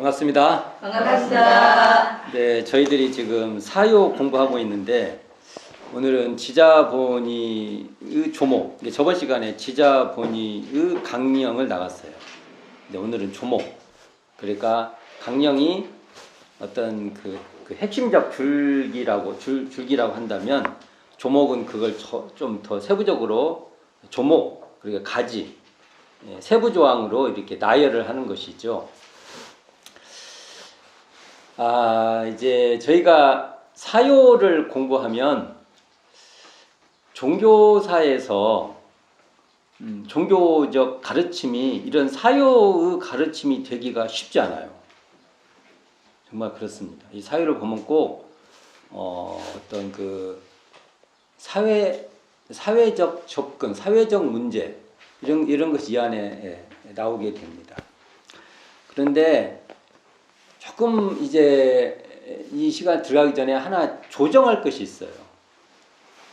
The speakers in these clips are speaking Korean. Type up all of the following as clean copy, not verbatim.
반갑습니다. 반갑습니다. 네, 저희들이 지금 사요 공부하고 있는데 오늘은 지자본의의 조목, 저번 시간에 지자본의의 강령을 나갔어요. 근데 오늘은 조목, 그러니까 강령이 어떤 그 핵심적 줄기라고 한다면 조목은 그걸 좀 더 세부적으로 조목, 그러니까 가지, 세부 조항으로 이렇게 나열을 하는 것이죠. 이제 저희가 사요를 공부하면 종교사에서 종교적 가르침이 이런 사요의 가르침이 되기가 쉽지 않아요. 정말 그렇습니다. 이 사요를 보면 꼭 어떤 그 사회적 접근, 사회적 문제 이런 것이 이 안에 나오게 됩니다. 그런데 조금 이제 이 시간 들어가기 전에 하나 조정할 것이 있어요.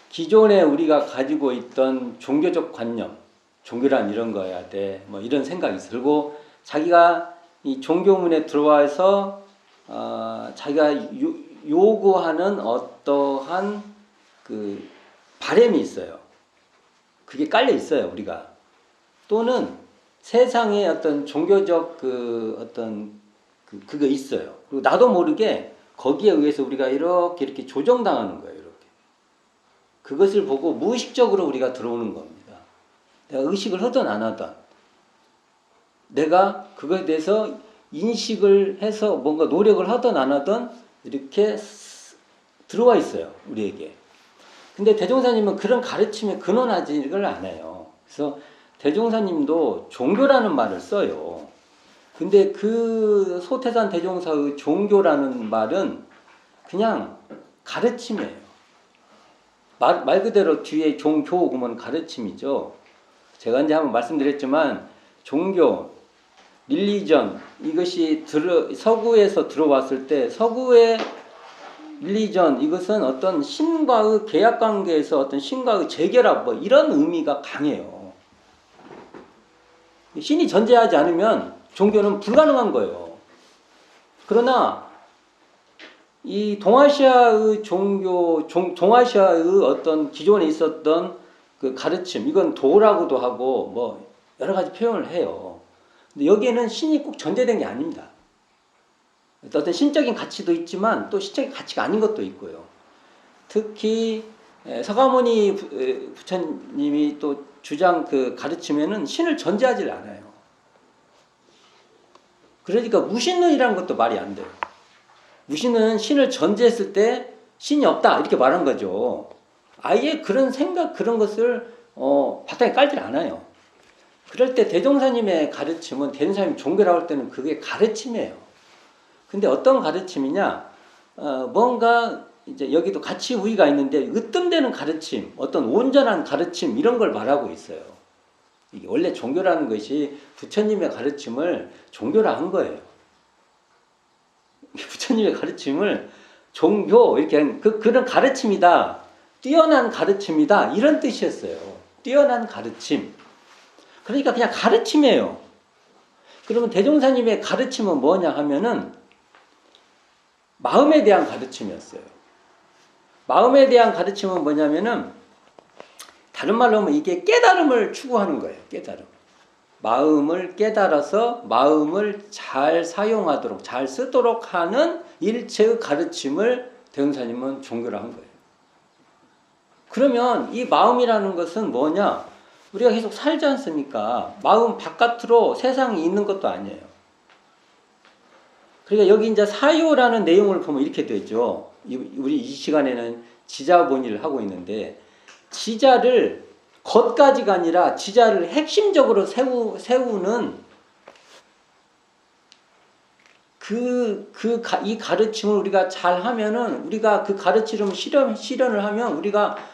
기존에 우리가 가지고 있던 종교적 관념, 종교란 이런 거야 돼, 뭐 이런 생각이 들고 자기가 이 종교문에 들어와서 자기가 요구하는 어떠한 그 바람이 있어요. 그게 깔려 있어요, 우리가. 또는 세상의 어떤 종교적 그거 있어요. 그리고 나도 모르게 거기에 의해서 우리가 이렇게 조정당하는 거예요. 이렇게. 그것을 보고 무의식적으로 우리가 들어오는 겁니다. 내가 의식을 하든 안 하든 내가 그거에 대해서 인식을 해서 뭔가 노력을 하든 안 하든 이렇게 들어와 있어요. 우리에게. 근데 대종사님은 그런 가르침에 근원하지를 않아요. 그래서 대종사님도 종교라는 말을 써요. 근데 그 소태산 대종사의 종교라는 말은 그냥 가르침이에요. 말 그대로 뒤에 종교 그러면 가르침이죠. 제가 이제 한번 말씀드렸지만 종교, 릴리전 이것이 서구에서 들어왔을 때 서구의 릴리전 이것은 어떤 신과의 계약 관계에서 어떤 신과의 재결합 뭐 이런 의미가 강해요. 신이 존재하지 않으면 종교는 불가능한 거예요. 그러나 이 동아시아의 동아시아의 어떤 기존에 있었던 그 가르침, 이건 도라고도 하고 뭐 여러 가지 표현을 해요. 근데 여기에는 신이 꼭 전제된 게 아닙니다. 어떤 신적인 가치도 있지만 또 신적인 가치가 아닌 것도 있고요. 특히 서가모니 부처님이 또 주장 그 가르침에는 신을 전제하지 않아요. 그러니까 무신론이라는 것도 말이 안 돼요. 무신은 신을 전제했을 때 신이 없다 이렇게 말한 거죠. 아예 그런 생각 그런 것을 바닥에 깔질 않아요. 그럴 때 대종사님의 가르침은 대종사님 종교라고 할 때는 그게 가르침이에요. 근데 어떤 가르침이냐? 뭔가 이제 여기도 가치 우위가 있는데 으뜸되는 가르침, 어떤 온전한 가르침 이런 걸 말하고 있어요. 이게 원래 종교라는 것이 부처님의 가르침을 종교라 한 거예요. 부처님의 가르침을 종교 이렇게 그런 가르침이다. 뛰어난 가르침이다. 이런 뜻이었어요. 뛰어난 가르침. 그러니까 그냥 가르침이에요. 그러면 대종사님의 가르침은 뭐냐 하면은 마음에 대한 가르침이었어요. 마음에 대한 가르침은 뭐냐면은 다른 말로 하면 이게 깨달음을 추구하는 거예요. 깨달음. 마음을 깨달아서 마음을 잘 사용하도록 잘 쓰도록 하는 일체의 가르침을 대종사님은 종교라 한 거예요. 그러면 이 마음이라는 것은 뭐냐? 우리가 계속 살지 않습니까? 마음 바깥으로 세상이 있는 것도 아니에요. 그러니까 여기 이제 사요라는 내용을 보면 이렇게 되죠. 우리 이 시간에는 지자본의를 하고 있는데 지자를 겉가지가 아니라 지자를 핵심적으로 세우는 이 가르침을 우리가 잘 하면은 우리가 그 가르침을 실현을 하면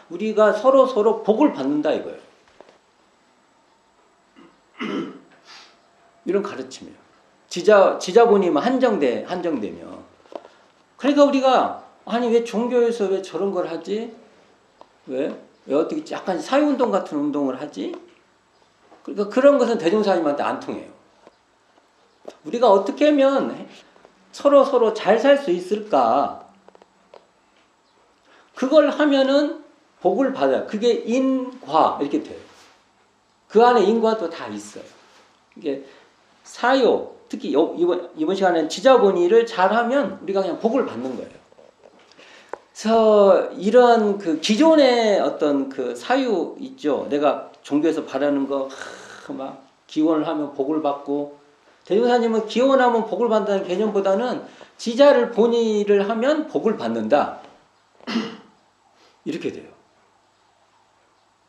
우리가 서로 복을 받는다 이거예요. 이런 가르침이에요. 지자본의만 한정되면. 그러니까 우리가 아니 왜 종교에서 왜 저런 걸 하지? 왜 어떻게 약간 사회운동 같은 운동을 하지? 그러니까 그런 것은 대종사님한테 안 통해요. 우리가 어떻게 하면 서로 잘 살 수 있을까? 그걸 하면은 복을 받아요. 그게 인과 이렇게 돼요. 그 안에 인과도 다 있어요. 이게 사요, 특히 이번 시간에는 지자본의를 잘하면 우리가 그냥 복을 받는 거예요. 그래서 이런 그 기존의 어떤 그 사유 있죠. 내가 종교에서 바라는 거 막 기원을 하면 복을 받고, 대종사님은 기원하면 복을 받는다는 개념보다는 지자를 본의를 하면 복을 받는다. 이렇게 돼요.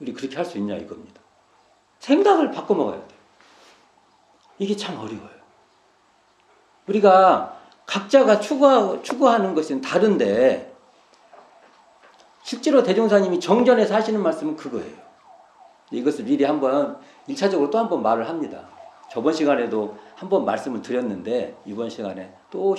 우리 그렇게 할 수 있냐 이겁니다. 생각을 바꿔 먹어야 돼요. 이게 참 어려워요. 우리가 각자가 추구하는 것은 다른데 실제로 대종사님이 정전에서 하시는 말씀은 그거예요. 이것을 미리 한번 1차적으로 또 한번 말을 합니다. 저번 시간에도 한번 말씀을 드렸는데 이번 시간에 또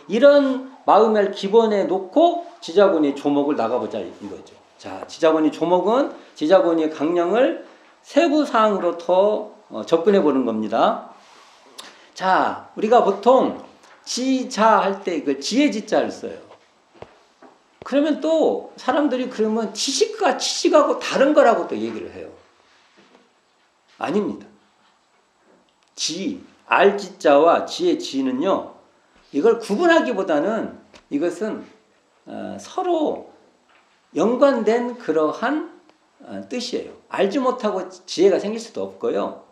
이런 마음을 기본에 놓고 지자본의 조목을 나가보자 이거죠. 자, 지자본의 조목은 지자본의 강령을 세부 사항으로 더 접근해 보는 겁니다. 자, 우리가 보통 지자 할 때 그 지혜 지자를 써요. 그러면 또 사람들이 그러면 지식과 지식하고 다른 거라고 또 얘기를 해요. 아닙니다. 알지자와 지의 지는요, 이걸 구분하기보다는 이것은 서로 연관된 그러한 뜻이에요. 알지 못하고 지혜가 생길 수도 없고요.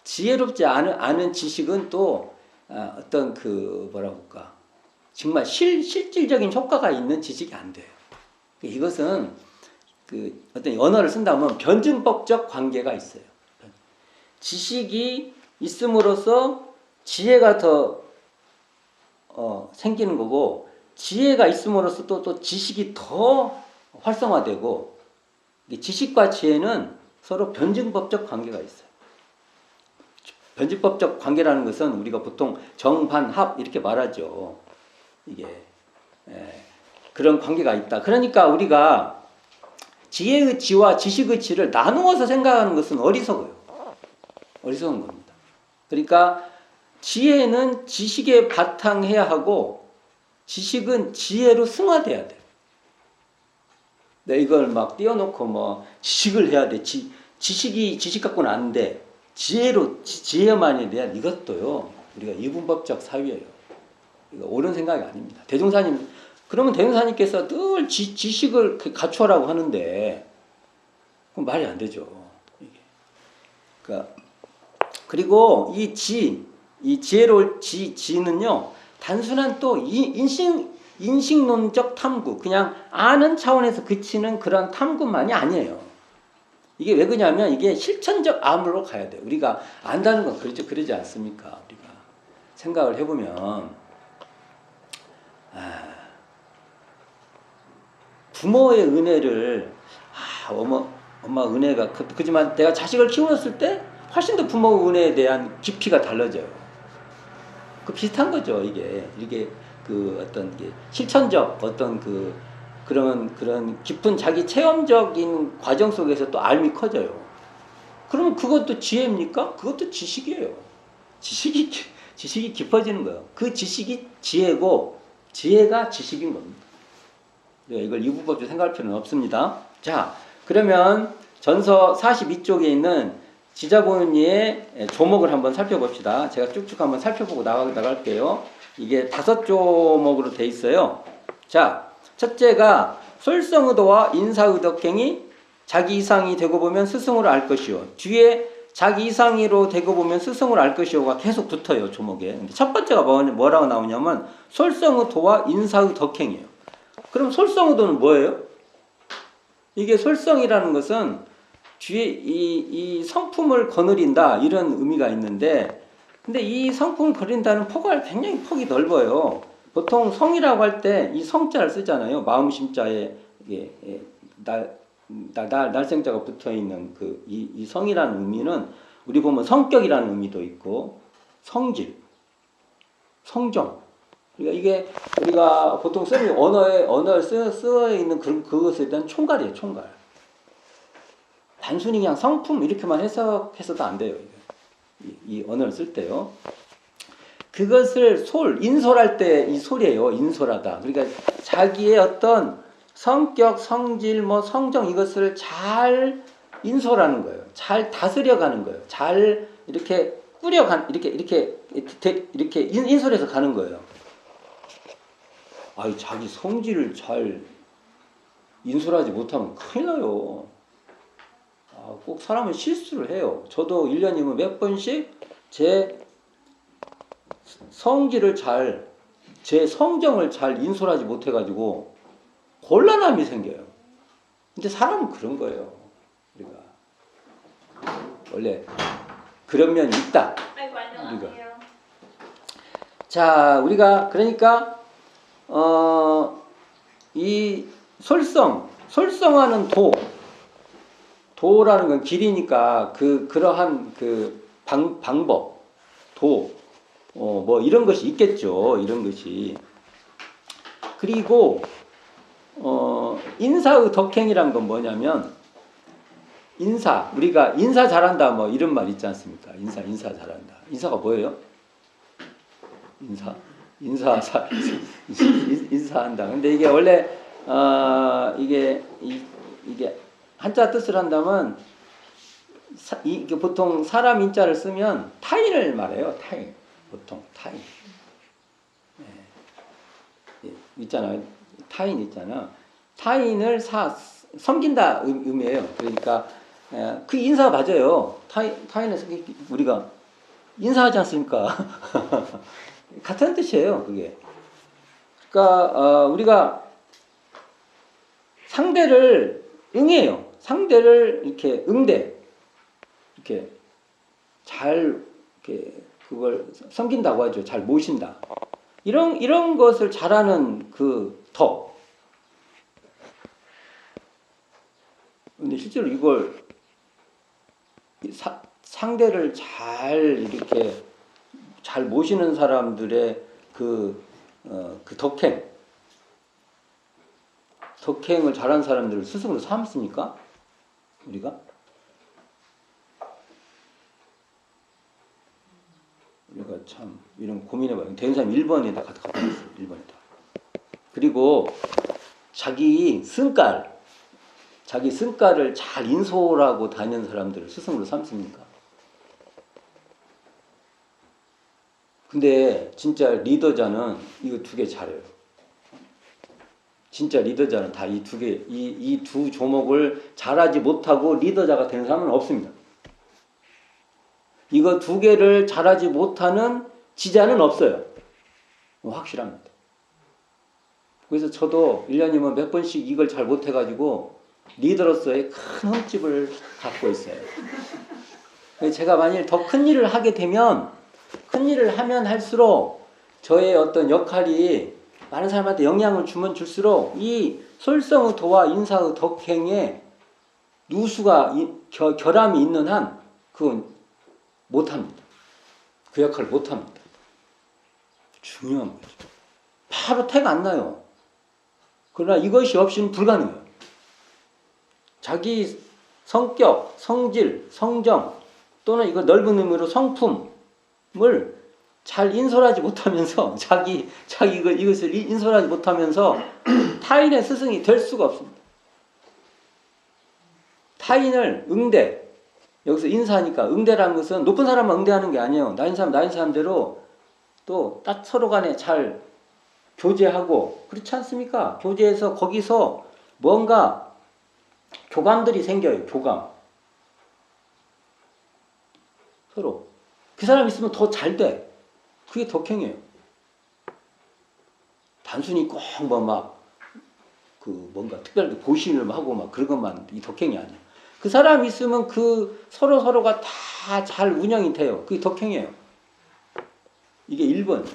지혜롭지 않은 지식은 또 어떤 그 뭐라 볼까, 정말 실질적인 효과가 있는 지식이 안 돼요. 이것은 그 어떤 언어를 쓴다면 변증법적 관계가 있어요. 지식이 있음으로써 지혜가 더 생기는 거고, 지혜가 있음으로써 또 지식이 더 활성화되고, 지식과 지혜는 서로 변증법적 관계가 있어요. 변증법적 관계라는 것은 우리가 보통 정반합 이렇게 말하죠. 이게 그런 관계가 있다. 그러니까 우리가 지혜의 지와 지식의 지를 나누어서 생각하는 것은 어리석어요. 어리석은 겁니다. 그러니까 지혜는 지식에 바탕해야 하고 지식은 지혜로 승화돼야 돼요. 내 이걸 막 띄워놓고 뭐 지식을 해야 돼. 지식이 지식 갖고는 안 돼. 지혜만이 돼야, 이것도요, 우리가 이분법적 사유예요. 이거 옳은 생각이 아닙니다. 대종사님, 그러면 대종사님께서 늘 지식을 갖추라고 하는데 그럼 말이 안 되죠. 이게. 그러니까 그리고 이 지혜로울 지는요, 단순한 또 인식론적 탐구, 그냥 아는 차원에서 그치는 그런 탐구만이 아니에요. 이게 왜 그러냐면 이게 실천적 암으로 가야 돼요. 우리가 안다는 건 그러지 않습니까? 우리가 생각을 해보면, 부모의 은혜를, 엄마 은혜가, 그지만 내가 자식을 키웠을 때 훨씬 더 부모 은혜에 대한 깊이가 달라져요. 그 비슷한 거죠, 이게 그 어떤 게 실천적 어떤 그런 깊은 자기 체험적인 과정 속에서 또 알미 커져요. 그러면 그것도 지혜입니까? 그것도 지식이에요. 지식이 깊어지는 거예요. 그 지식이 지혜고 지혜가 지식인 겁니다. 이걸 이부법적으로 생각할 필요는 없습니다. 자, 그러면 전서 42쪽에 있는 지자본의의 조목을 한번 살펴봅시다. 제가 쭉쭉 한번 살펴보고 나갈게요. 이게 5조목으로 돼 있어요. 자, 첫째가 솔성의도와 인사의덕행이 자기 이상이 되고 보면 스승으로 알 것이요. 뒤에 자기 이상이로 되고 보면 스승으로 알 것이요가 계속 붙어요, 조목에. 근데 첫 번째가 뭐라고 나오냐면 솔성의도와 인사의덕행이에요. 그럼 솔성의도는 뭐예요? 이게 솔성이라는 것은 뒤에 이 성품을 거느린다, 이런 의미가 있는데, 근데 이 성품을 거느린다는 폭이 굉장히 폭이 넓어요. 보통 성이라고 할 때 이 성자를 쓰잖아요. 마음심자에 날생자가 붙어 있는 이 성이라는 의미는 우리 보면 성격이라는 의미도 있고 성질, 성정. 그러니까 이게 우리가 보통 쓰는 언어에 쓰여 있는 그것에 대한 총괄이에요, 총괄. 단순히 그냥 성품 이렇게만 해석해서도 안 돼요. 이 언어를 쓸 때요. 그것을 인솔할 때 이 솔이에요. 인솔하다. 그러니까 자기의 어떤 성격, 성질, 뭐 성정 이것을 잘 인솔하는 거예요. 잘 다스려가는 거예요. 잘 이렇게 이렇게 인솔해서 가는 거예요. 아이 자기 성질을 잘 인솔하지 못하면 큰일 나요. 꼭 사람은 실수를 해요. 저도 1년이면 몇 번씩 제 성질을 제 성정을 잘 인솔하지 못해가지고 곤란함이 생겨요. 근데 사람은 그런 거예요. 우리가 원래 그런 면이 있다. 우리가. 자, 우리가 그러니까 이 솔성하는 도라는 건 길이니까 그러한 방법 뭐 이런 것이 있겠죠. 이런 것이. 그리고 인사의 덕행이란 건 뭐냐면 우리가 인사 잘한다 뭐 이런 말 있지 않습니까? 인사 잘한다. 인사가 뭐예요? 인사한다. 근데 이게 원래 이게 한자 뜻을 한다면 이게 보통 사람 인자를 쓰면 타인을 말해요. 보통 타인. 있잖아요. 타인 있잖아. 타인을 섬긴다 의미예요. 그러니까 그 인사 맞아요. 타인을 우리가 인사하지 않습니까? 같은 뜻이에요. 그게. 그러니까 우리가 상대를 응해요. 상대를 이렇게 이렇게 잘 그걸 섬긴다고 하죠. 잘 모신다. 이런 것을 잘하는 그 덕. 근데 실제로 이걸 상대를 이렇게 잘 모시는 사람들의 그 덕행을 잘하는 사람들을 스승으로 삼습니까? 우리가 참 이런 고민해봐요. 대인사님 1번에다 갖다 놨어요. 1번에다. 그리고 자기 승깔을 잘 인솔하고 다니는 사람들을 스승으로 삼습니까? 근데 진짜 리더자는 이거 2개 잘해요. 진짜 리더자는 다 이 2개, 이 두 조목을 잘하지 못하고 리더자가 되는 사람은 없습니다. 이거 2개를 잘하지 못하는 지자는 없어요. 확실합니다. 그래서 저도 1년이면 몇 번씩 이걸 잘 못해가지고 리더로서의 큰 흠집을 갖고 있어요. 제가 만일 더 큰 일을 하게 되면 큰 일을 하면 할수록 저의 어떤 역할이 많은 사람한테 영향을 주면 줄수록 이 솔성의 도와 인사의 덕행에 누수가 결함이 있는 한 그건 못합니다. 그 역할을 못합니다. 중요한 거죠. 바로 태가 안 나요. 그러나 이것이 없이는 불가능해요. 자기 성격, 성질, 성정 또는 이거 넓은 의미로 성품을 잘 인솔하지 못하면서 이것을 인솔하지 못하면서 타인의 스승이 될 수가 없습니다. 타인을 응대, 여기서 인사하니까 응대라는 것은 높은 사람만 응대하는 게 아니에요. 낮은 사람대로 또 딱 서로 간에 잘 교제하고 그렇지 않습니까? 교제해서 거기서 뭔가 교감들이 생겨요. 교감. 서로. 그 사람 있으면 더 잘 돼. 그게 덕행이에요. 단순히 꼭 뭔가 특별하게 보신을 하고 막 그런 것만 이 덕행이 아니에요. 그 사람 있으면 그 서로가 다 잘 운영이 돼요. 그게 덕행이에요. 이게 1번.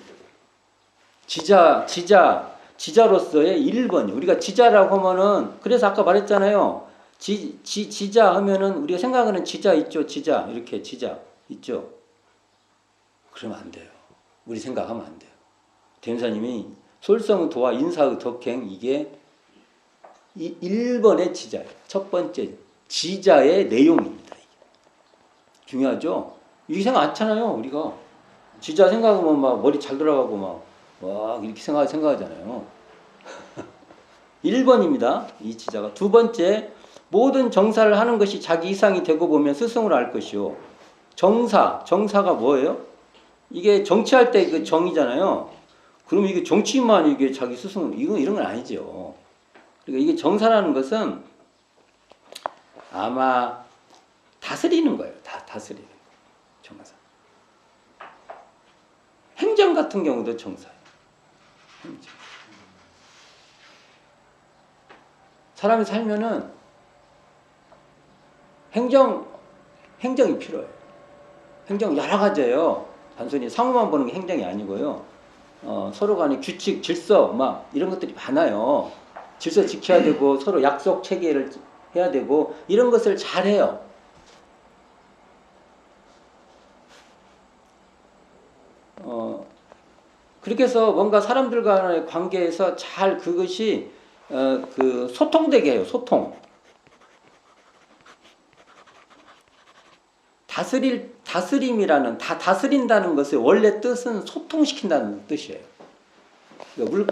지자로서의 1번이에요. 우리가 지자라고 하면은, 그래서 아까 말했잖아요. 지자 하면은, 우리가 생각하는 지자 있죠? 지자. 이렇게 지자 있죠? 그러면 안 돼요. 우리 생각하면 안 돼요. 대인사님이 솔성의 도와 인사의 덕행, 이게 1번의 지자예요. 첫 번째 지자의 내용입니다. 이게. 중요하죠? 이게 생각 안 차나요, 우리가? 지자 생각하면 막 머리 잘 돌아가고 막 이렇게 생각하잖아요. 1번입니다. 이 지자가. 두 번째, 모든 정사를 하는 것이 자기 이상이 되고 보면 스승으로 알 것이요. 정사가 뭐예요? 이게 정치할 때 그 정이잖아요. 그럼 이게 정치인만 이게 자기 스승, 이런 건 아니죠. 그러니까 이게 정사라는 것은 아마 다스리는 거예요. 다스리는 거. 정사. 행정 같은 경우도 정사예요. 행정. 사람이 살면은 행정이 필요해요. 행정 여러 가지예요. 단순히 상호만 보는 게 행정이 아니고요. 서로 간에 규칙, 질서, 막 이런 것들이 많아요. 질서 지켜야 되고 서로 약속 체계를 해야 되고 이런 것을 잘해요. 그렇게 해서 뭔가 사람들 간의 관계에서 잘 그것이 그 소통되게 해요. 소통. 다스림이라는 다스린다는 것의 원래 뜻은 소통시킨다는 뜻이에요. 물이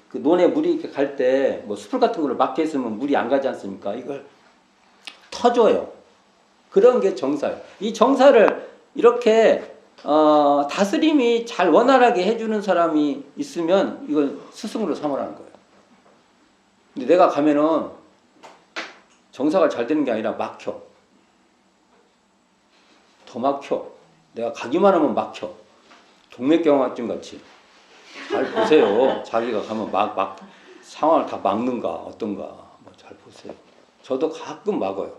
그 논에 물이 이렇게 갈 때 뭐 숯불 같은 거를 막혀 있으면 물이 안 가지 않습니까? 이걸 터줘요. 그런 게 정사예요. 이 정사를 이렇게 다스림이 잘 원활하게 해주는 사람이 있으면 이걸 스승으로 삼으라는 거예요. 근데 내가 가면은 정사가 잘 되는 게 아니라 막혀. 더 막혀. 내가 가기만 하면 막혀. 동맥경화증 같이. 잘 보세요. 자기가 가면 상황을 다 막는가 어떤가 잘 보세요. 저도 가끔 막아요.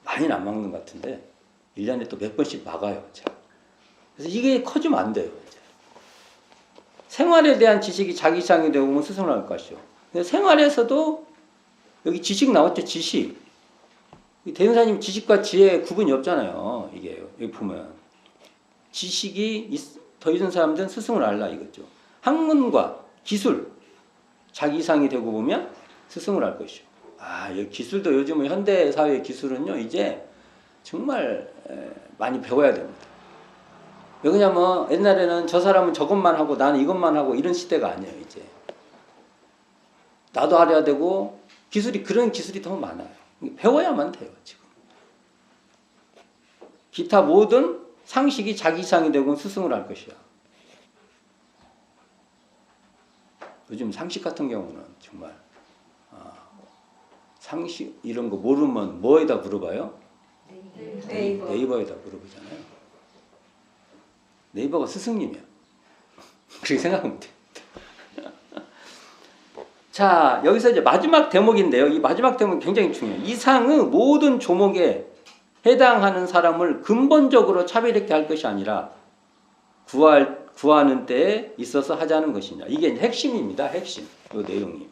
많이는 안 막는 것 같은데 1년에 또 몇 번씩 막아요. 제가. 그래서 이게 커지면 안 돼요. 이제. 생활에 대한 지식이 자기 이상이 되고 보면 스승을 할 것이요. 근데 생활에서도 여기 지식 나왔죠. 지식. 대은사님 지식과 지혜의 구분이 없잖아요. 이게 여기 보면 지식이 더 있는 사람들은 스승을 알라 이거죠. 학문과 기술 자기 이상이 되고 보면 스승을 알 것이요. 이 기술도 요즘은 현대 사회의 기술은요 이제 정말 많이 배워야 됩니다. 왜 그러냐면 옛날에는 저 사람은 저것만 하고 나는 이것만 하고 이런 시대가 아니에요. 이제 나도 알아야 되고 그런 기술이 더 많아요. 배워야만 돼요. 지금 기타 모든 상식이 자기 이상이 되고 스승을 할 것이야. 요즘 상식 같은 경우는 정말 상식 이런 거 모르면 뭐에다 물어봐요? 네이버에다 물어보잖아요. 네이버가 스승님이야. 그렇게 생각하면 돼. 자, 여기서 이제 마지막 대목인데요. 이 마지막 대목이 굉장히 중요해요. 이상의 모든 조목에 해당하는 사람을 근본적으로 차별하게 할 것이 아니라 구하는 때에 있어서 하자는 것이냐. 이게 핵심입니다. 핵심. 이 내용이.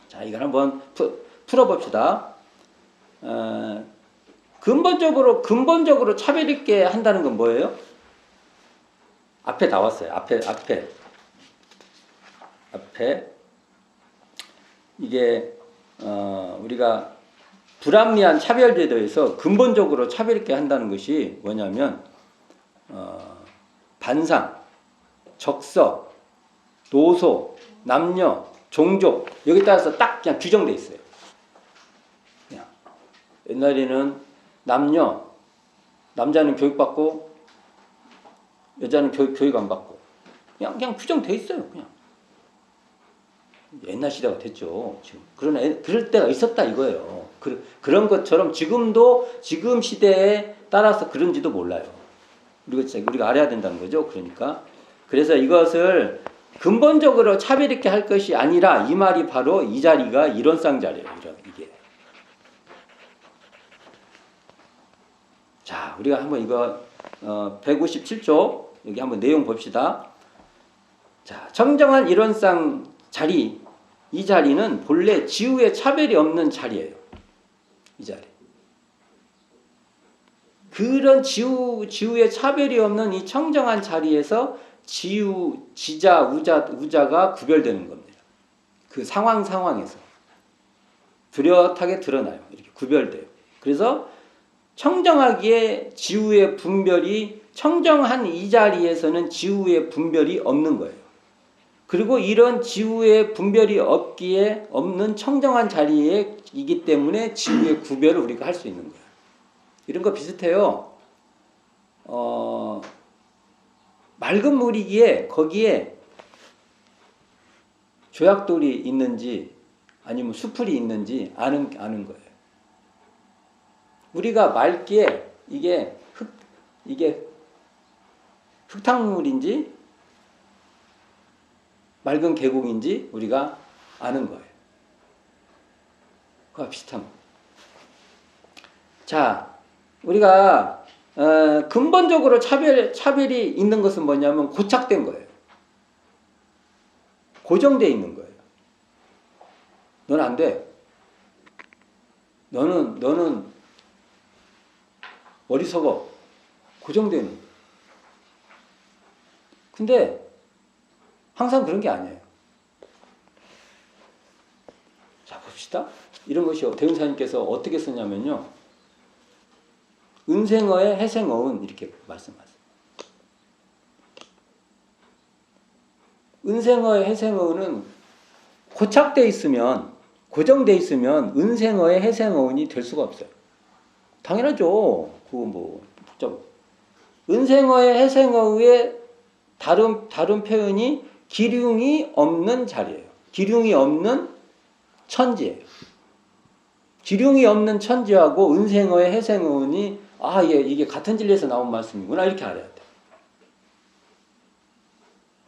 자, 이걸 한번 풀어봅시다. 근본적으로 차별 있게 한다는 건 뭐예요? 앞에 나왔어요. 앞에 이게 우리가 불합리한 차별제도에서 근본적으로 차별 있게 한다는 것이 뭐냐면 반상, 적석, 노소, 남녀, 종족 여기 따라서 딱 그냥 규정돼 있어요. 그냥. 옛날에는 남자는 교육받고 여자는 교육 안 받고 그냥 규정돼 있어요. 그냥 옛날 시대가 됐죠. 지금 그럴 때가 있었다 이거예요. 그런 것처럼 지금 시대에 따라서 그런지도 몰라요. 우리가 알아야 된다는 거죠. 그래서 이것을 근본적으로 차별 있게 할 것이 아니라 이 말이 바로 이 자리가 이론상 자리예요. 이게. 자, 우리가 한번 이거 157조 여기 한번 내용 봅시다. 자, 청정한 이론상 자리, 이 자리는 본래 지우에 차별이 없는 자리예요. 이 자리. 그런 지우에 차별이 없는 이 청정한 자리에서 지자, 우자가 구별되는 겁니다. 그 상황에서 뚜렷하게 드러나요. 이렇게 구별돼요. 그래서 청정하기에 지우의 분별이 청정한 이 자리에서는 지우의 분별이 없는 거예요. 그리고 이런 지우의 분별이 없는 청정한 자리에 이기 때문에 지우의 구별을 우리가 할 수 있는 거예요. 이런 거 비슷해요. 맑은 물이기에 거기에 조약돌이 있는지 아니면 수풀이 있는지 아는 거예요. 우리가 맑기에 이게 흙탕물인지 맑은 계곡인지 우리가 아는 거예요. 그와 비슷한 거. 자, 우리가 근본적으로 차별이 있는 것은 뭐냐면 고착된 거예요. 고정되어 있는 거예요. 넌 안 돼. 너는 어리석어. 고정되는 거예요. 근데 항상 그런 게 아니에요. 자, 봅시다. 이런 것이 대운사님께서 어떻게 쓰냐면요. 은생어에 해생어은 이렇게 말씀하세요. 은생어의 해생어은은 고착되어 있으면, 고정되어 있으면 은생어의 해생어은이 될 수가 없어요. 당연하죠. 그거 뭐 복잡. 은생어의 해생어의 다른 표현이 기륭이 없는 자리예요. 기륭이 없는 천지예요. 기륭이 없는 천지하고 은생어의 해생어은이 이게 같은 진리에서 나온 말씀이구나 이렇게 알아야 돼.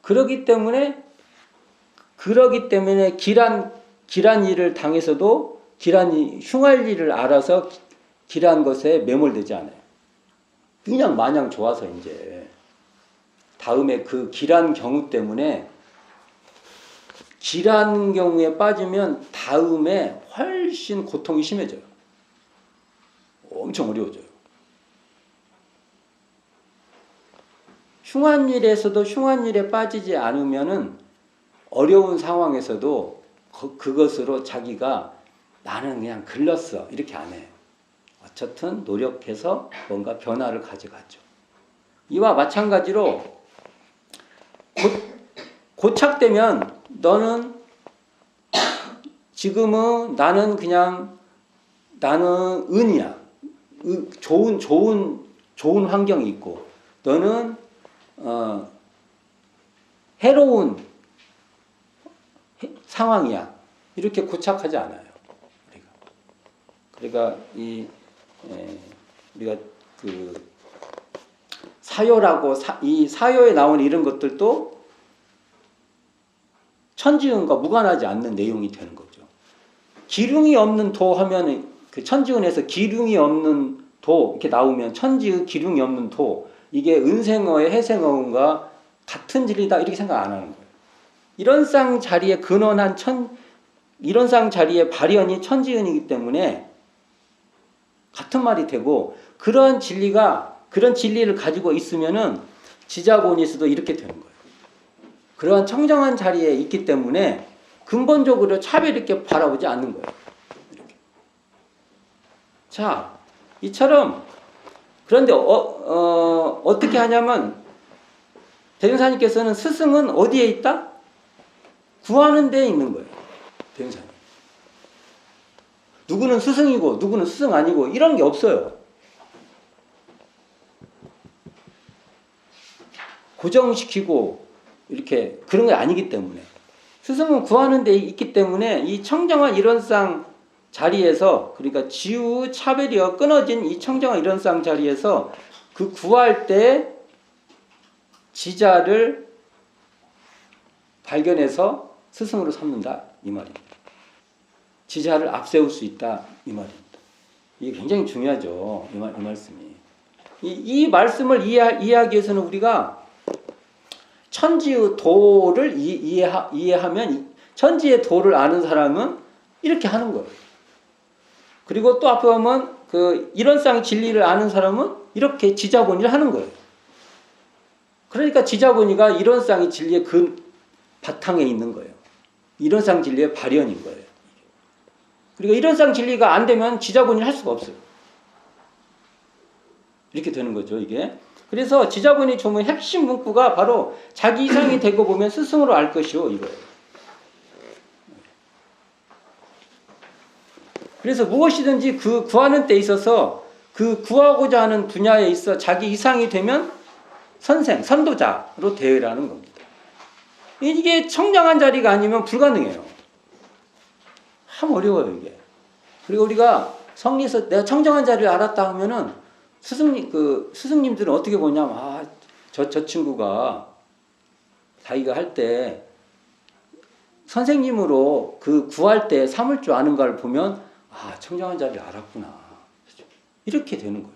그러기 때문에 길한 일을 당해서도 흉할 일을 알아서 길한 것에 매몰되지 않아요. 그냥 마냥 좋아서 이제 다음에 그 길한 경우 때문에 길한 경우에 빠지면 다음에 훨씬 고통이 심해져요. 엄청 어려워져요. 흉한 일에서도 흉한 일에 빠지지 않으면은 어려운 상황에서도 그것으로 자기가 나는 그냥 글렀어 이렇게 안 해요. 어쨌든 노력해서 뭔가 변화를 가져가죠. 이와 마찬가지로 고착되면 너는 지금은 나는 은이야. 좋은 환경이 있고 너는 해로운 상황이야. 이렇게 고착하지 않아요. 그러니까 우리가 그 사요라고 이 사요에 나오는 이런 것들도 천지운과 무관하지 않는 내용이 되는 거죠. 기륭이 없는 도 하면 그 천지운에서 기륭이 없는 도 이렇게 나오면 천지의 기륭이 없는 도 이게 은생어의 해생어운과 같은 진리다 이렇게 생각 안 하는 거예요. 이런 쌍 자리에 근원한 이런 쌍 자리의 발현이 천지운이기 때문에 같은 말이 되고 그런 진리를 가지고 있으면은 지자본에서도 이렇게 되는 거예요. 그러한 청정한 자리에 있기 때문에 근본적으로 차별 있게 바라보지 않는 거예요. 이렇게. 자, 이처럼 그런데 어떻게 하냐면 대승사님께서는 스승은 어디에 있다? 구하는 데에 있는 거예요. 대승사님. 누구는 스승이고 누구는 스승 아니고 이런 게 없어요. 고정시키고 이렇게 그런 게 아니기 때문에 스승은 구하는 데 있기 때문에 이 청정한 이런상 자리에서 그러니까 지우 차별이어 끊어진 이 청정한 이런상 자리에서 그 구할 때 지자를 발견해서 스승으로 삼는다 이 말입니다. 지자를 앞세울 수 있다 이 말입니다. 이게 굉장히 중요하죠. 이 말씀이. 이 말씀을 이해하기 위해서는 우리가 천지의 도를 이해하면 천지의 도를 아는 사람은 이렇게 하는 거예요. 그리고 또 앞에 보면 그 이런상 진리를 아는 사람은 이렇게 지자본의를 하는 거예요. 그러니까 지자본의가 이런상의 진리의 그 바탕에 있는 거예요. 이런상 진리의 발현인 거예요. 그리고 이런상 진리가 안 되면 지자본의를 할 수가 없어요. 이렇게 되는 거죠, 이게. 그래서 지자본의 조문 핵심 문구가 바로 자기 이상이 되고 보면 스승으로 알 것이요, 이거예요. 그래서 무엇이든지 그 구하는 데 있어서 그 구하고자 하는 분야에 있어 자기 이상이 되면 선생, 선도자로 대회라는 겁니다. 이게 청정한 자리가 아니면 불가능해요. 참 어려워요, 이게. 그리고 우리가 성리에서 내가 청정한 자리를 알았다 하면은 스승님들은 어떻게 보냐면, 저 친구가 자기가 할 때 선생님으로 그 구할 때 삼을 줄 아는 걸 보면, 청정한 자리를 알았구나. 이렇게 되는 거예요.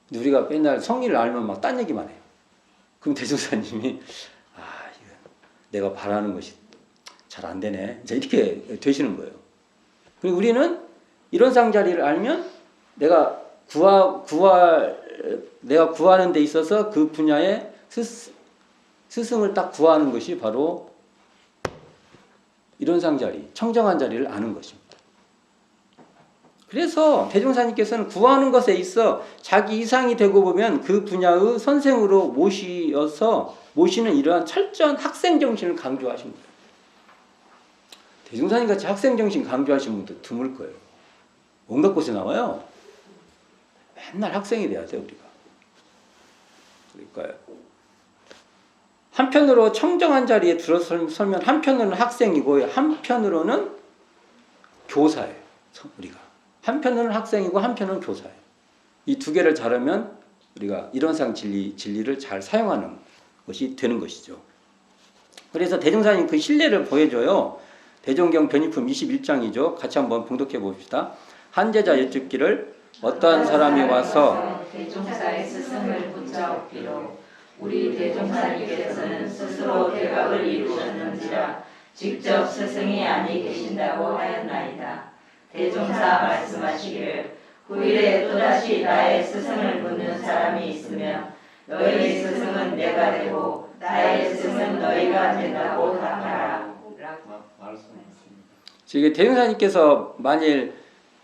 근데 우리가 맨날 성리를 알면 막 딴 얘기만 해요. 그럼 대종사님이, 이거 내가 바라는 것이 잘 안 되네. 이렇게 되시는 거예요. 그리고 우리는 이런 상자리를 알면 내가 구하는 데 있어서 그 분야의 스승을 딱 구하는 것이 바로 이런 상자리, 청정한 자리를 아는 것입니다. 그래서 대종사님께서는 구하는 것에 있어 자기 이상이 되고 보면 그 분야의 선생으로 모시는 이러한 철저한 학생 정신을 강조하십니다. 대종사님 같이 학생 정신 강조하시는 분도 드물 거예요. 온갖 곳에 나와요. 맨날 학생이 돼야 돼요, 우리가. 그러니까요. 한편으로 청정한 자리에 들어서면 한편으로는 학생이고 한편으로는 교사예요. 우리가. 한편으로는 학생이고 한편으로는 교사예요. 이 두 개를 잘하면 우리가 이론상 진리를 잘 사용하는 것이 되는 것이죠. 그래서 대종사님 그 신뢰를 보여줘요. 대종경 변희품 21장이죠. 같이 한번 봉독해 봅시다. 한제자 여쭙기를 어떠한 사람이 와서 대종사의 스승을 붙잡기로 우리 대종사님께서는 스스로 대각을 이루셨는지라 직접 스승이 아니 계신다고 하였나이다. 대종사 말씀하시기를 후일에 또다시 나의 스승을 묻는 사람이 있으면 너희 스승은 내가 되고 나의 스승은 너희가 된다고 답하라. 지금 대종사님께서 만일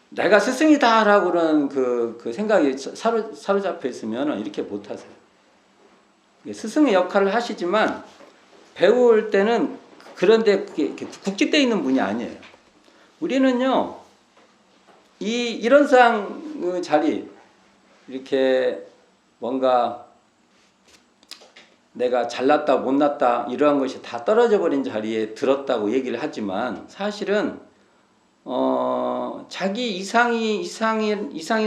내가 스승이다라고 그런 그 생각이 사로잡혀 있으면 이렇게 못하세요. 스승의 역할을 하시지만 배울 때는 그런데 국직되어 있는 분이 아니에요. 우리는요, 이런 상 자리, 이렇게 뭔가 내가 잘났다 못났다 이러한 것이 다 떨어져 버린 자리에 들었다고 얘기를 하지만 사실은 자기 이상인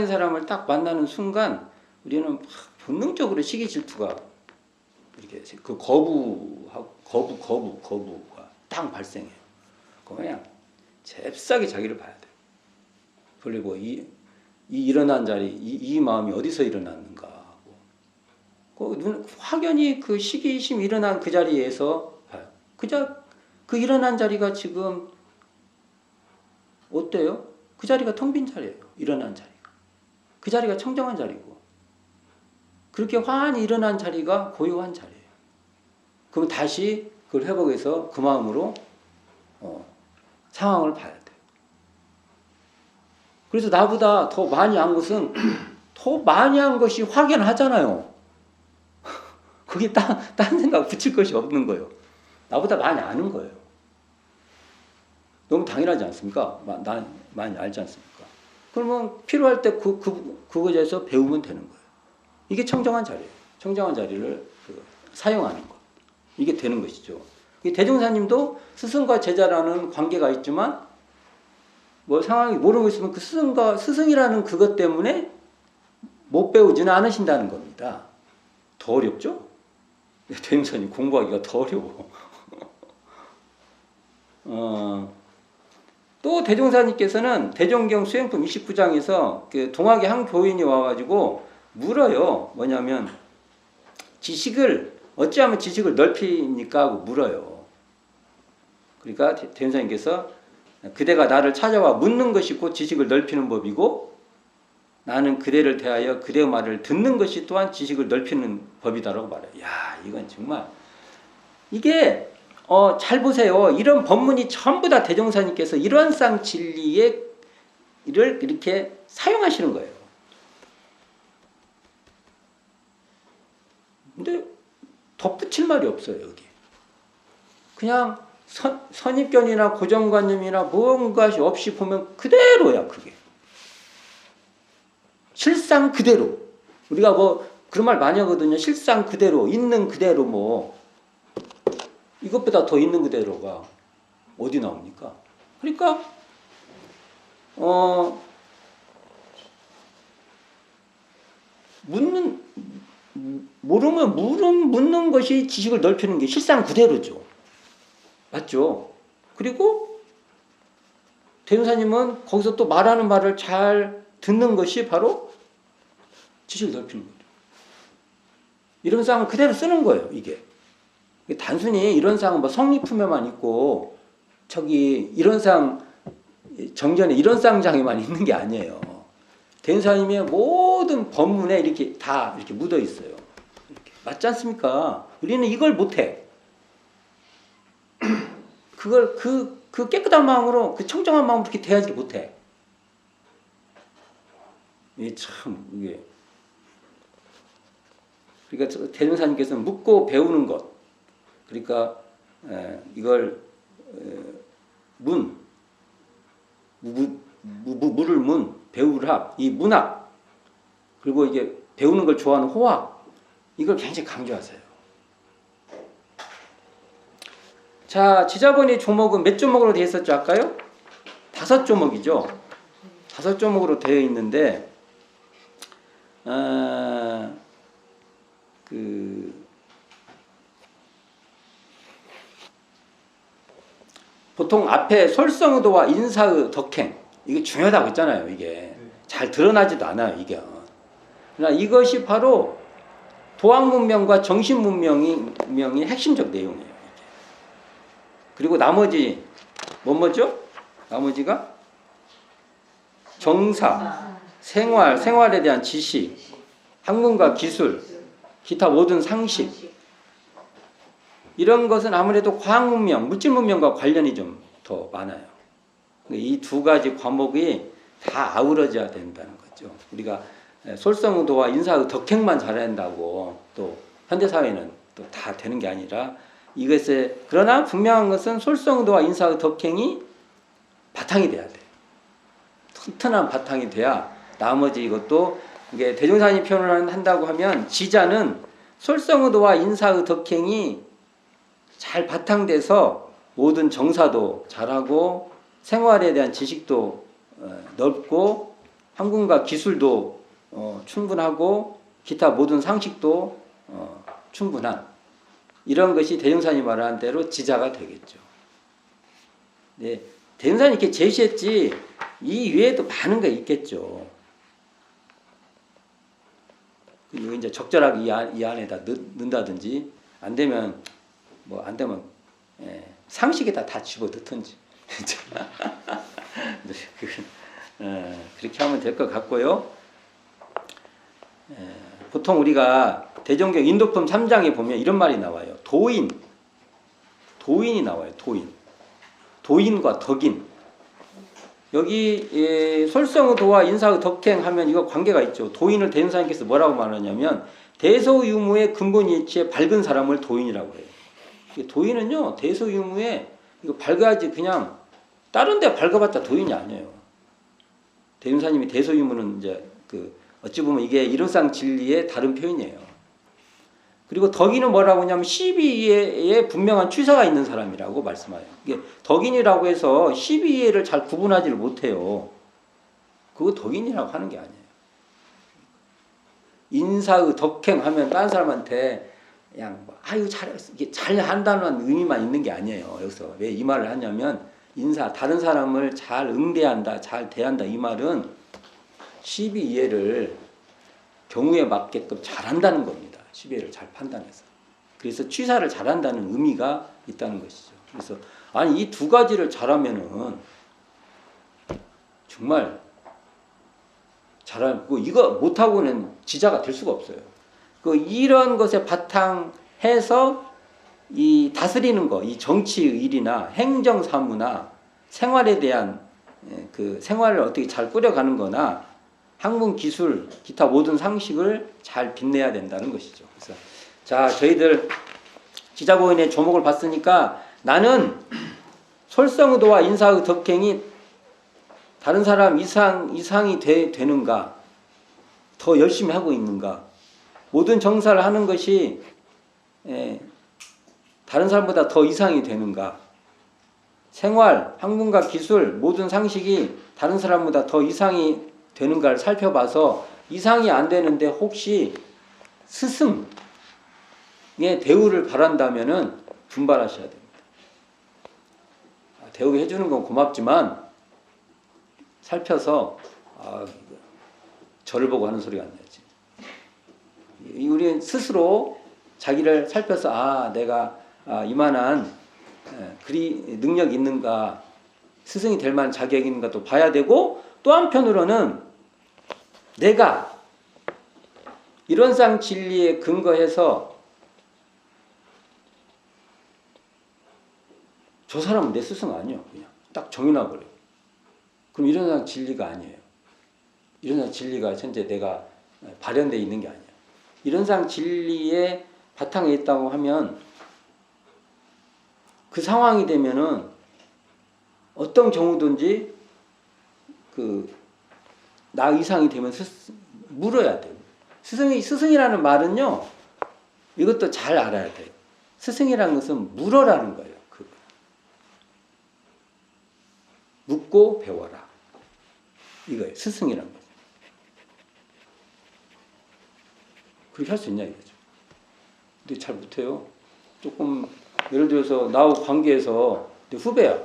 사람을 딱 만나는 순간 우리는 본능적으로 시기 질투가 이렇게 그 거부가 딱 발생해요. 그냥 잽싸게 자기를 봐야 돼요. 그리고 이 일어난 자리, 이 마음이 어디서 일어났는가 하고, 확연히 그 시기심 일어난 그 자리에서 봐요. 그 일어난 자리가 지금 어때요? 그 자리가 텅 빈 자리예요. 일어난 자리가. 그 자리가 청정한 자리고, 그렇게 환히 일어난 자리가 고요한 자리예요. 그럼 다시 그걸 회복해서 그 마음으로 상황을 봐야 돼요. 그래서 나보다 더 많이 한 것은 더 많이 한 것이 확연하잖아요. 거기 딴 생각 붙일 것이 없는 거예요. 나보다 많이 아는 거예요. 너무 당연하지 않습니까? 난 많이 알지 않습니까? 그러면 필요할 때 그거에서 배우면 되는 거예요. 이게 청정한 자리예요. 청정한 자리를 사용하는 것. 이게 되는 것이죠. 대종사님도 스승과 제자라는 관계가 있지만 뭐 상황이 모르고 있으면 그 스승이라는 그것 때문에 못 배우지는 않으신다는 겁니다. 더 어렵죠? 대종사님 공부하기가 더 어려워. 또 대종사님께서는 대종경 수행품 29장에서 그 동학의 한 교인이 와가지고 물어요. 뭐냐면 어찌하면 지식을 넓힙니까? 하고 물어요. 그러니까 대종사님께서 그대가 나를 찾아와 묻는 것이 곧 지식을 넓히는 법이고 나는 그대를 대하여 그대의 말을 듣는 것이 또한 지식을 넓히는 법이다라고 말해요. 야, 이건 정말 이게 잘 보세요. 이런 법문이 전부 다 대종사님께서 이러한 쌍 진리의 이렇게 사용하시는 거예요. 근데 덧붙일 말이 없어요, 여기. 그냥 선입견이나 고정관념이나 뭔가 없이 보면 그대로야, 그게. 실상 그대로. 우리가 뭐 그런 말 많이 하거든요. 실상 그대로, 있는 그대로 뭐. 이것보다 더 있는 그대로가 어디 나옵니까? 그러니까 모르면 묻는 것이 지식을 넓히는 게 실상 그대로죠. 맞죠? 그리고 대종사님은 거기서 또 말하는 말을 잘 듣는 것이 바로 지식을 넓히는 거죠. 이론상을 그대로 쓰는 거예요, 이게. 단순히 이론상은 뭐 성리품에만 있고, 저기 이론상 정전에 이론상장에만 있는 게 아니에요. 대종사님의 모든 법문에 이렇게 다 이렇게 묻어 있어요. 이렇게. 맞지 않습니까? 우리는 이걸 못해. 그걸 그 깨끗한 마음으로, 그 청정한 마음으로 이렇게 대하지 못해. 이게 참 이게. 그러니까 대종사님께서는 묻고 배우는 것. 그러니까 이걸 물을 문, 배우를 합, 이 문학, 그리고 이게 배우는 걸 좋아하는 호학, 이걸 굉장히 강조하세요. 자, 지자본의 조목은 몇 조목으로 되어 있었죠, 아까요? 5조목이죠. 5조목으로 되어 있는데, 보통 앞에 솔성의도와 인사의 덕행, 이게 중요하다고 했잖아요. 이게 잘 드러나지도 않아요. 이게. 그러나 이것이 바로 도학문명과 정신문명이 핵심적 내용이에요. 이게. 그리고 나머지 뭐죠? 나머지가 정사, 생활에 대한 지식, 학문과 기술, 기타 모든 상식, 이런 것은 아무래도 과학문명, 물질문명과 관련이 좀 더 많아요. 이 2가지 과목이 다 아우러져야 된다는 거죠. 우리가 솔성의도와 인사의 덕행만 잘해야 한다고 또 현대사회는 또 다 되는 게 아니라, 이것에 그러나 분명한 것은 솔성의도와 인사의 덕행이 바탕이 돼야 돼요. 튼튼한 바탕이 돼야 나머지 이것도, 이게 대종사님 표현을 한다고 하면, 지자는 솔성의도와 인사의 덕행이 잘 바탕돼서 모든 정사도 잘하고 생활에 대한 지식도 넓고 학문과 기술도 충분하고 기타 모든 상식도 충분한, 이런 것이 대종사님이 말하는 대로 지자가 되겠죠. 네, 대종사님이 이렇게 제시했지 이 외에도 많은 게 있겠죠. 그리고 이제 적절하게 이 안에다 넣는다든지, 안 되면 상식에다 다 집어넣든지. 그렇게 하면 될 것 같고요. 보통 우리가 대종경 인도품 3장에 보면 이런 말이 나와요. 도인이 나와요. 도인과 덕인. 여기 솔성의도와 인사의 덕행하면 이거 관계가 있죠. 도인을 대종사님께서 뭐라고 말하냐면, 대소유무의 근본 이치에 밝은 사람을 도인이라고 해요. 도인은요, 대소유무에 이거 밝아야지, 그냥 다른 데 밝아봤자 도인이 아니에요. 대종사님이 대소유무는 이제 어찌 보면 이게 일호상 진리의 다른 표현이에요. 그리고 덕인은 뭐라고 하냐면 시비이해에 분명한 취사가 있는 사람이라고 말씀해요. 이게 덕인이라고 해서 시비이해를 잘 구분하지를 못해요. 그거 덕인이라고 하는 게 아니에요. 인사의 덕행하면 다른 사람한테 그냥 아유 잘 한다는 의미만 있는 게 아니에요. 여기서 왜 이 말을 하냐면, 다른 사람을 잘 응대한다, 잘 대한다, 이 말은 시비이해를 경우에 맞게끔 잘한다는 겁니다. 시비이해를 잘 판단해서. 그래서 취사를 잘한다는 의미가 있다는 것이죠. 그래서 아니 이 2가지를 잘하면은 정말 잘하고, 이거 못하고는 지자가 될 수가 없어요. 이런 것에 바탕해서 이 다스리는 거, 이 정치의 일이나 행정 사무나 생활에 대한 그 생활을 어떻게 잘 꾸려가는 거나 학문, 기술, 기타 모든 상식을 잘 빛내야 된다는 것이죠. 그래서 자, 저희들 지자고인의 조목을 봤으니까 나는 솔성의도와 인사의 덕행이 다른 사람 이상이 되는가, 더 열심히 하고 있는가, 모든 정사를 하는 것이 다른 사람보다 더 이상이 되는가, 생활, 학문과 기술, 모든 상식이 다른 사람보다 더 이상이 되는가를 살펴봐서 이상이 안 되는데 혹시 스승의 대우를 바란다면은 분발하셔야 됩니다. 대우해 주는 건 고맙지만 살펴서 저를 보고 하는 소리가 안 나지. 우리 스스로 자기를 살펴서 내가 이만한 그리 능력이 있는가, 스승이 될 만한 자격이 있는가 또 봐야 되고, 또 한편으로는 내가 이론상 진리에 근거해서 저 사람은 내 스승 아니야, 그냥 딱 정해놔버려요. 그럼 이론상 진리가 아니에요. 이론상 진리가 현재 내가 발현되어 있는 게 아니야. 이론상 진리의 바탕에 있다고 하면 그 상황이 되면은 어떤 경우든지 나 이상이 되면 물어야 돼요. 스승이라는 말은요, 이것도 잘 알아야 돼요. 스승이라는 것은 물어라는 거예요. 묻고 배워라. 이거예요. 스승이라는 거죠. 그렇게 할 수 있냐 이거죠. 근데 잘 못해요. 조금 예를 들어서 나하고 관계에서 후배야.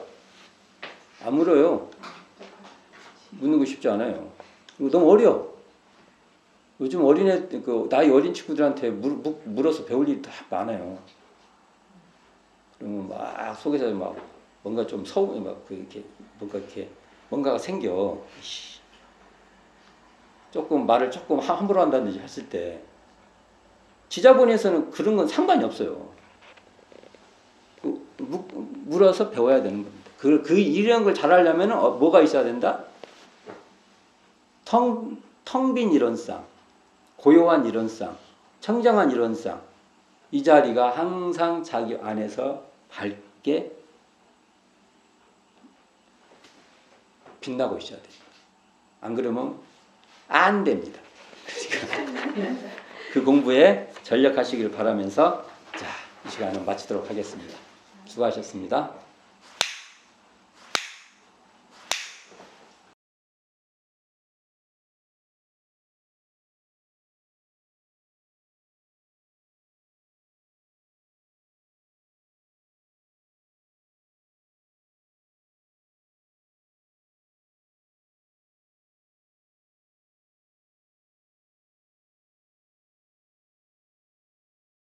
안 물어요. 묻는 거 쉽지 않아요. 이거 너무 어려. 요즘 나이 어린 친구들한테 물어서 배울 일이 다 많아요. 그러면 막 속에서 막 뭔가 좀 뭔가가 생겨. 조금 말을 조금 함부로 한다든지 했을 때 지자본에서는 그런 건 상관이 없어요. 물어서 배워야 되는 겁니다. 이런 걸 잘하려면 뭐가 있어야 된다? 텅 빈 이론상, 고요한 이론상, 청정한 이론상, 이 자리가 항상 자기 안에서 밝게 빛나고 있어야 됩니다. 안 그러면 안 됩니다. 그 공부에 전력하시기를 바라면서 이 시간은 마치도록 하겠습니다. 수고하셨습니다.